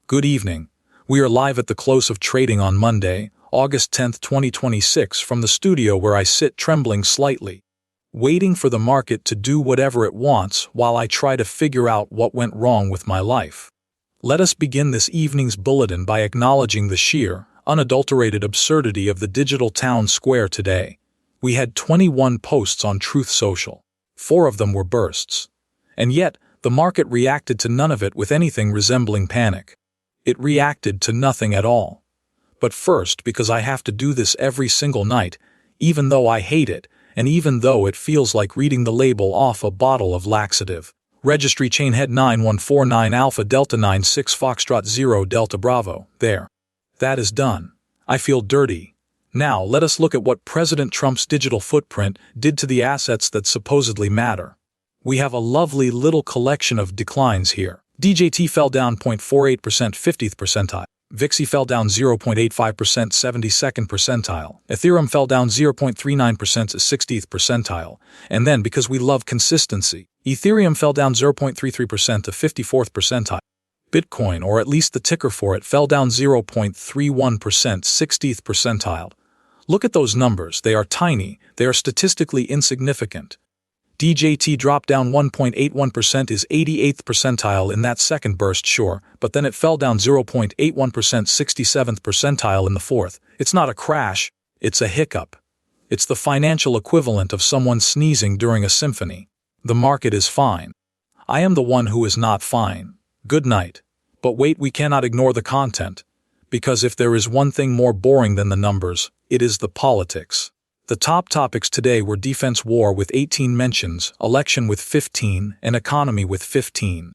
Good evening. We are live at the close of trading on Monday, August 10th, 2026, from the studio where I sit trembling slightly, waiting for the market to do whatever it wants while I try to figure out what went wrong with my life. Let us begin this evening's bulletin by acknowledging the sheer, unadulterated absurdity of the digital town square today. We had 21 posts on Truth Social. 4 of them were bursts. And yet, the market reacted to none of it with anything resembling panic. It reacted to nothing at all. But first, because I have to do this every single night, even though I hate it, and even though it feels like reading the label off a bottle of laxative. Registry chain head 9149 Alpha Delta 96 Foxtrot 0 Delta Bravo. There. That is done. I feel dirty. Now let us look at what President Trump's digital footprint did to the assets that supposedly matter. We have a lovely little collection of declines here. DJT fell down 0.48%, 50th percentile. VIXI fell down 0.85%, 72nd percentile. Ethereum fell down 0.39%, 60th percentile. And then, because we love consistency, Ethereum fell down 0.33% to 54th percentile. Bitcoin, or at least the ticker for it, fell down 0.31%, 60th percentile. Look at those numbers. They are tiny. They are statistically insignificant. DJT dropped down 1.81%, is 88th percentile in that second burst, sure, but then it fell down 0.81%, 67th percentile in the fourth. It's not a crash, it's a hiccup. It's the financial equivalent of someone sneezing during a symphony. The market is fine. I am the one who is not fine. Good night. But wait, we cannot ignore the content. Because if there is one thing more boring than the numbers, it is the politics. The top topics today were defense war with 18 mentions, election with 15, and economy with 15.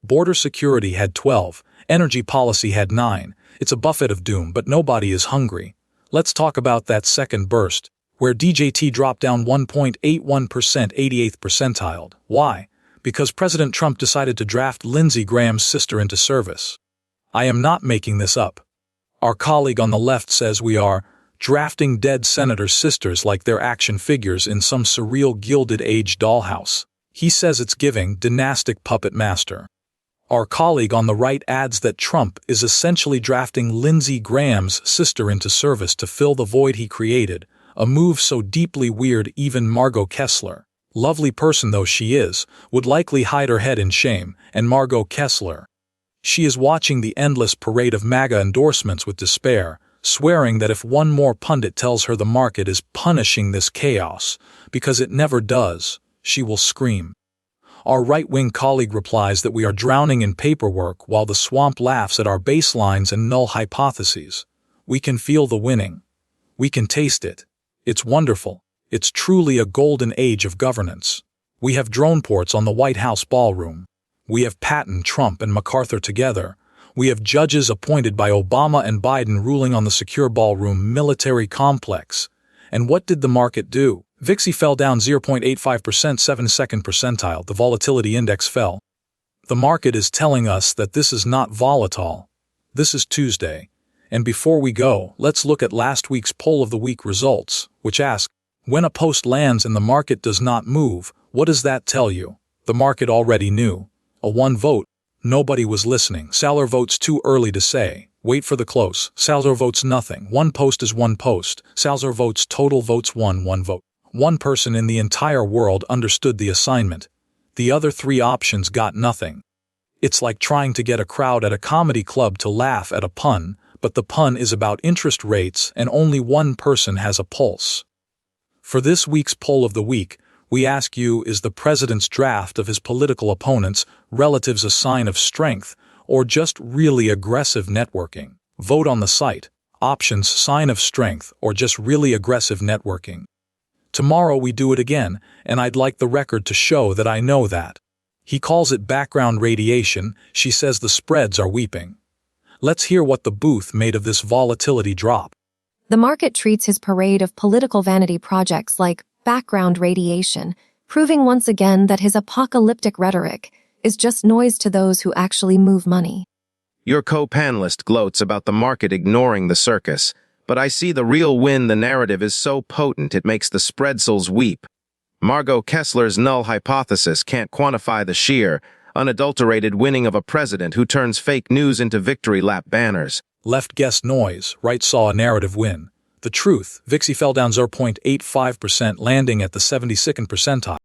Border security had 12, energy policy had 9. It's a buffet of doom, but nobody is hungry. Let's talk about that second burst, where DJT dropped down 1.81%, 88th percentile. Why? Because President Trump decided to draft Lindsey Graham's sister into service. I am not making this up. Our colleague on the left says we are drafting dead senators' sisters like they're action figures in some surreal Gilded Age dollhouse. He says it's giving dynastic puppet master. Our colleague on the right adds that Trump is essentially drafting Lindsey Graham's sister into service to fill the void he created, a move so deeply weird even Margot Kessler, lovely person though she is, would likely hide her head in shame, and Margot Kessler. She is watching the endless parade of MAGA endorsements with despair, swearing that if one more pundit tells her the market is punishing this chaos, because it never does, she will scream. Our right-wing colleague replies that we are drowning in paperwork while the swamp laughs at our baselines and null hypotheses. We can feel the winning. We can taste it. It's wonderful. It's truly a golden age of governance. We have drone ports on the White House ballroom. We have Patton, Trump, and MacArthur together. We have judges appointed by Obama and Biden ruling on the secure ballroom military complex. And what did the market do? VIXI fell down 0.85%, 72nd percentile. The volatility index fell. The market is telling us that this is not volatile. This is Tuesday. And before we go, let's look at last week's poll of the week results, which ask, when a post lands and the market does not move, what does that tell you? The market already knew. A 1 vote. Nobody was listening. Salar votes too early to say. Wait for the close. Salzar votes nothing. 1 post is 1 post. Salzar votes total votes 1 vote. 1 person in the entire world understood the assignment. The other 3 options got nothing. It's like trying to get a crowd at a comedy club to laugh at a pun, but the pun is about interest rates and only 1 person has a pulse. For this week's poll of the week, we ask you, is the president's draft of his political opponents' relatives a sign of strength, or just really aggressive networking? Vote on the site. Options: sign of strength, or just really aggressive networking. Tomorrow we do it again, and I'd like the record to show that I know that. He calls it background radiation. She says the spreads are weeping. Let's hear what the booth made of this volatility drop. The market treats his parade of political vanity projects like background radiation, proving once again that his apocalyptic rhetoric is just noise to those who actually move money. Your co-panelist gloats about the market ignoring the circus, but I see the real win. The narrative is so potent it makes the spreadsels weep. Margot Kessler's null hypothesis can't quantify the sheer, unadulterated winning of a president who turns fake news into victory lap banners. Left guessed noise, right saw a narrative win. The truth, VIXI fell down 0.85%, landing at the 72nd percentile.